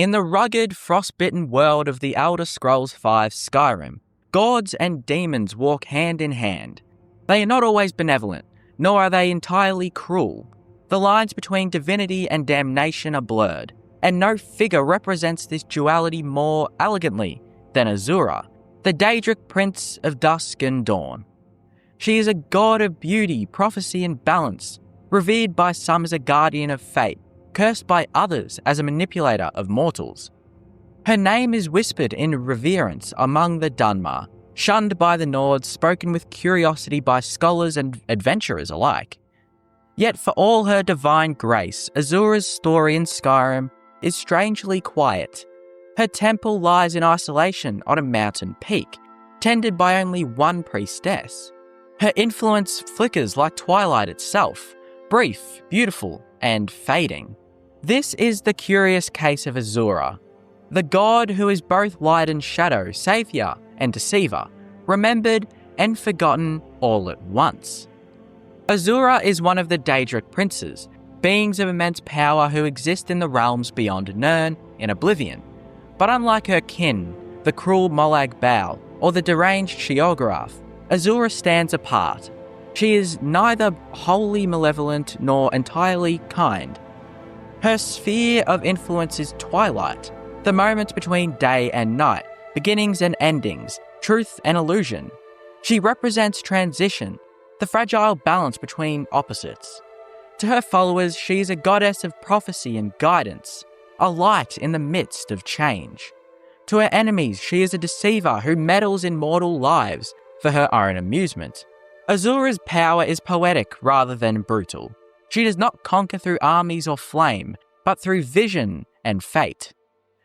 In the rugged, frost-bitten world of the Elder Scrolls V Skyrim, gods and demons walk hand in hand. They are not always benevolent, nor are they entirely cruel. The lines between divinity and damnation are blurred, and no figure represents this duality more elegantly than Azura, the Daedric prince of dusk and dawn. She is a god of beauty, prophecy and balance, revered by some as a guardian of fate, cursed by others as a manipulator of mortals. Her name is whispered in reverence among the Dunmer, shunned by the Nords, spoken with curiosity by scholars and adventurers alike. Yet for all her divine grace, Azura's story in Skyrim is strangely quiet. Her temple lies in isolation on a mountain peak, tended by only one priestess. Her influence flickers like twilight itself, brief, beautiful, and fading. This is the curious case of Azura, the god who is both light and shadow, saviour and deceiver, remembered and forgotten all at once. Azura is one of the Daedric princes, beings of immense power who exist in the realms beyond Nirn in Oblivion. But unlike her kin, the cruel Molag Bal or the deranged Sheogorath, Azura stands apart. She is neither wholly malevolent nor entirely kind. Her sphere of influence is twilight, the moment between day and night, beginnings and endings, truth and illusion. She represents transition, the fragile balance between opposites. To her followers, she is a goddess of prophecy and guidance, a light in the midst of change. To her enemies, she is a deceiver who meddles in mortal lives for her own amusement. Azura's power is poetic rather than brutal. She does not conquer through armies or flame, but through vision and fate.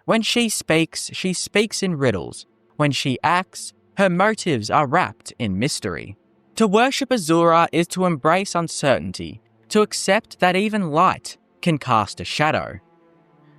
When she speaks in riddles. When she acts, her motives are wrapped in mystery. To worship Azura is to embrace uncertainty, to accept that even light can cast a shadow.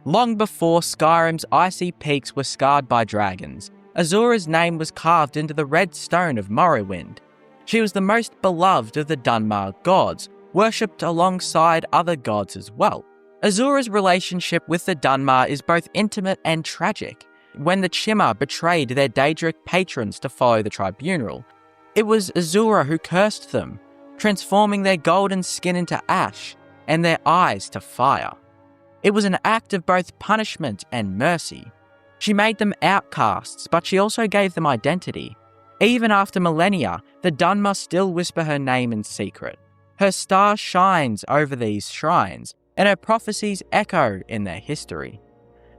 Long before Skyrim's icy peaks were scarred by dragons, Azura's name was carved into the red stone of Morrowind. She was the most beloved of the Dunmer gods, worshipped alongside other gods as well. Azura's relationship with the Dunmer is both intimate and tragic. When the Chimmer betrayed their Daedric patrons to follow the tribunal, it was Azura who cursed them, transforming their golden skin into ash and their eyes to fire. It was an act of both punishment and mercy. She made them outcasts, but she also gave them identity. Even after millennia, the Dunmer still whisper her name in secret. Her star shines over these shrines, and her prophecies echo in their history.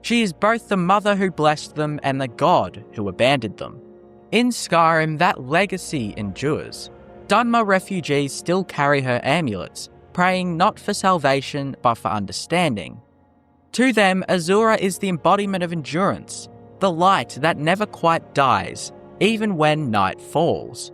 She is both the mother who blessed them and the god who abandoned them. In Skyrim, that legacy endures. Dunmer refugees still carry her amulets, praying not for salvation but for understanding. To them, Azura is the embodiment of endurance, the light that never quite dies, even when night falls.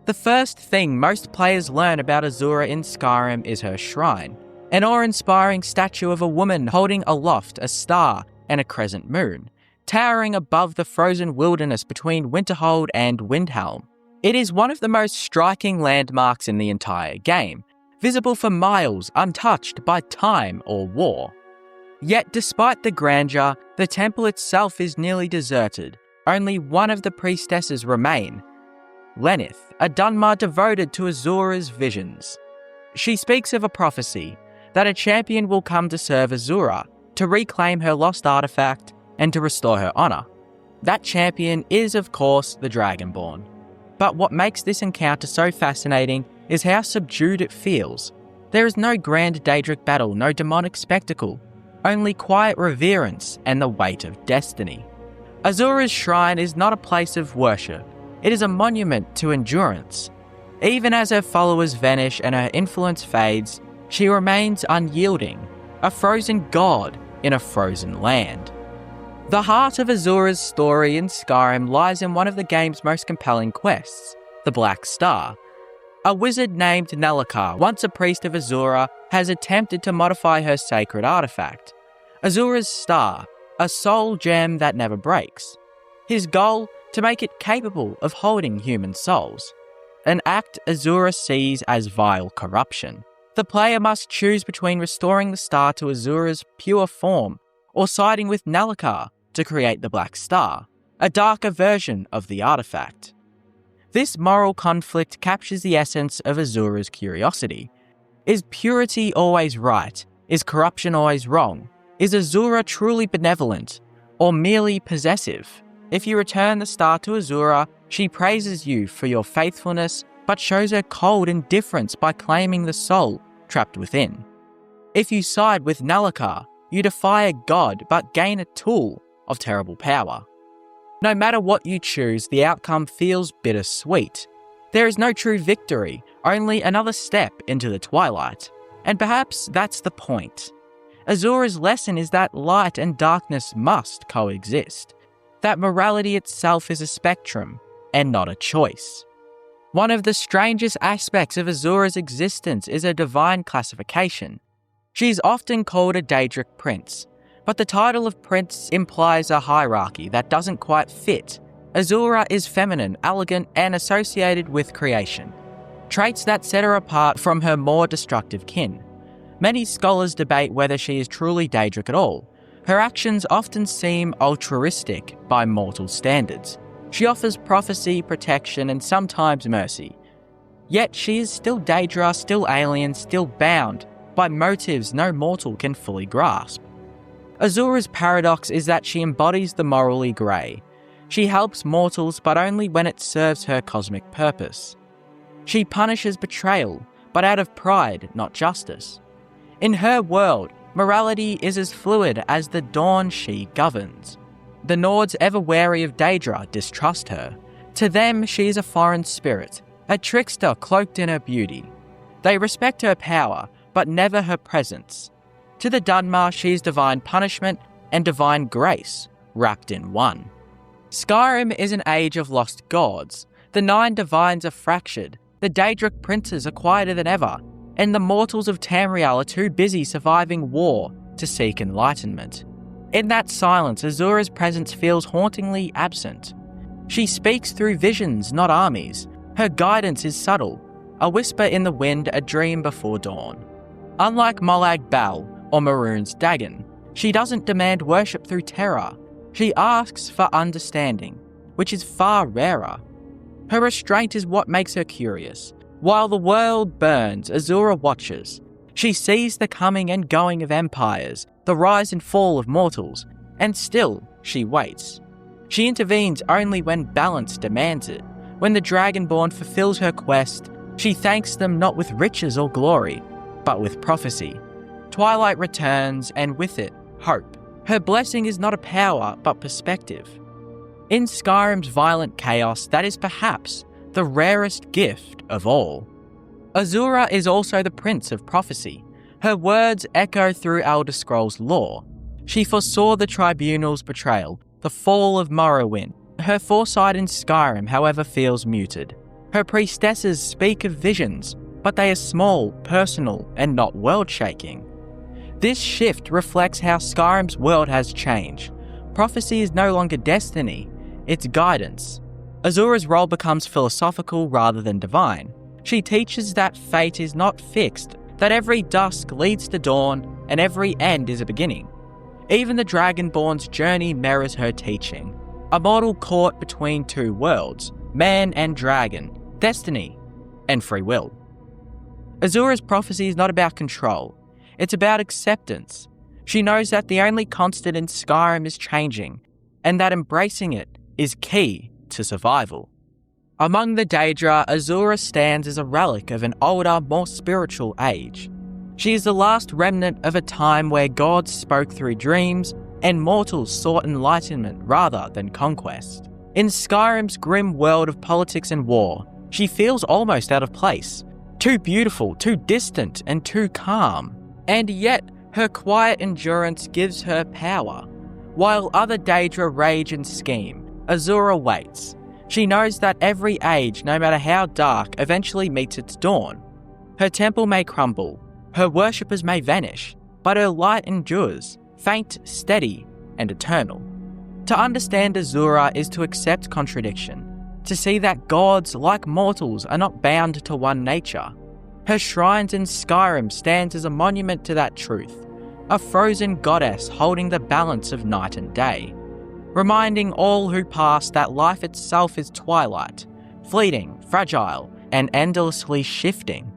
The first thing most players learn about Azura in Skyrim is her shrine, an awe-inspiring statue of a woman holding aloft a star and a crescent moon, towering above the frozen wilderness between Winterhold and Windhelm. It is one of the most striking landmarks in the entire game, visible for miles, untouched by time or war. Yet despite the grandeur, the temple itself is nearly deserted. Only one of the priestesses remain, Lennith, a Dunmer devoted to Azura's visions. She speaks of a prophecy that a champion will come to serve Azura, to reclaim her lost artifact and to restore her honour. That champion is, of course, the Dragonborn. But what makes this encounter so fascinating is how subdued it feels. There is no grand Daedric battle, no demonic spectacle, only quiet reverence and the weight of destiny. Azura's shrine is not a place of worship, it is a monument to endurance. Even as her followers vanish and her influence fades, she remains unyielding, a frozen god in a frozen land. The heart of Azura's story in Skyrim lies in one of the game's most compelling quests, the Black Star. A wizard named Nelacar, once a priest of Azura, has attempted to modify her sacred artifact. Azura's star, a soul gem that never breaks. His goal, to make it capable of holding human souls. An act Azura sees as vile corruption. The player must choose between restoring the star to Azura's pure form or siding with Nalakar to create the Black Star, a darker version of the artifact. This moral conflict captures the essence of Azura's curiosity. Is purity always right? Is corruption always wrong? Is Azura truly benevolent, or merely possessive? If you return the star to Azura, she praises you for your faithfulness, but shows her cold indifference by claiming the soul trapped within. If you side with Nalakar, you defy a god but gain a tool of terrible power. No matter what you choose, the outcome feels bittersweet. There is no true victory, only another step into the twilight. And perhaps that's the point. Azura's lesson is that light and darkness must coexist, that morality itself is a spectrum and not a choice. One of the strangest aspects of Azura's existence is her divine classification. She is often called a Daedric prince, but the title of prince implies a hierarchy that doesn't quite fit. Azura is feminine, elegant, and associated with creation, traits that set her apart from her more destructive kin. Many scholars debate whether she is truly Daedric at all. Her actions often seem altruistic by mortal standards. She offers prophecy, protection, and sometimes mercy. Yet she is still Daedra, still alien, still bound by motives no mortal can fully grasp. Azura's paradox is that she embodies the morally grey. She helps mortals, but only when it serves her cosmic purpose. She punishes betrayal, but out of pride, not justice. In her world, morality is as fluid as the dawn she governs. The Nords, ever wary of Daedra, distrust her. To them, she is a foreign spirit, a trickster cloaked in her beauty. They respect her power, but never her presence. To the Dunmer, she is divine punishment and divine grace, wrapped in one. Skyrim is an age of lost gods. The 9 divines are fractured, the Daedric princes are quieter than ever, and the mortals of Tamriel are too busy surviving war to seek enlightenment. In that silence, Azura's presence feels hauntingly absent. She speaks through visions, not armies. Her guidance is subtle, a whisper in the wind, a dream before dawn. Unlike Molag Bal or Maroon's Dagon, she doesn't demand worship through terror. She asks for understanding, which is far rarer. Her restraint is what makes her curious. While the world burns, Azura watches. She sees the coming and going of empires, the rise and fall of mortals, and still she waits. She intervenes only when balance demands it. When the Dragonborn fulfills her quest, she thanks them not with riches or glory, but with prophecy. Twilight returns, and with it, hope. Her blessing is not a power, but perspective. In Skyrim's violent chaos, that is perhaps the rarest gift of all. Azura is also the prince of prophecy. Her words echo through Elder Scrolls lore. She foresaw the Tribunal's betrayal, the fall of Morrowind. Her foresight in Skyrim, however, feels muted. Her priestesses speak of visions, but they are small, personal, and not world-shaking. This shift reflects how Skyrim's world has changed. Prophecy is no longer destiny, it's guidance. Azura's role becomes philosophical rather than divine. She teaches that fate is not fixed, that every dusk leads to dawn, and every end is a beginning. Even the Dragonborn's journey mirrors her teaching. A mortal caught between 2 worlds, man and dragon, destiny and free will. Azura's prophecy is not about control, it's about acceptance. She knows that the only constant in Skyrim is changing, and that embracing it is key to survival. Among the Daedra, Azura stands as a relic of an older, more spiritual age. She is the last remnant of a time where gods spoke through dreams and mortals sought enlightenment rather than conquest. In Skyrim's grim world of politics and war, she feels almost out of place, too beautiful, too distant, and too calm. And yet, her quiet endurance gives her power. While other Daedra rage and scheme, Azura waits. She knows that every age, no matter how dark, eventually meets its dawn. Her temple may crumble, her worshippers may vanish, but her light endures, faint, steady, and eternal. To understand Azura is to accept contradiction, to see that gods, like mortals, are not bound to one nature. Her shrines in Skyrim stands as a monument to that truth. a frozen goddess holding the balance of night and day, reminding all who pass that life itself is twilight, fleeting, fragile, and endlessly shifting.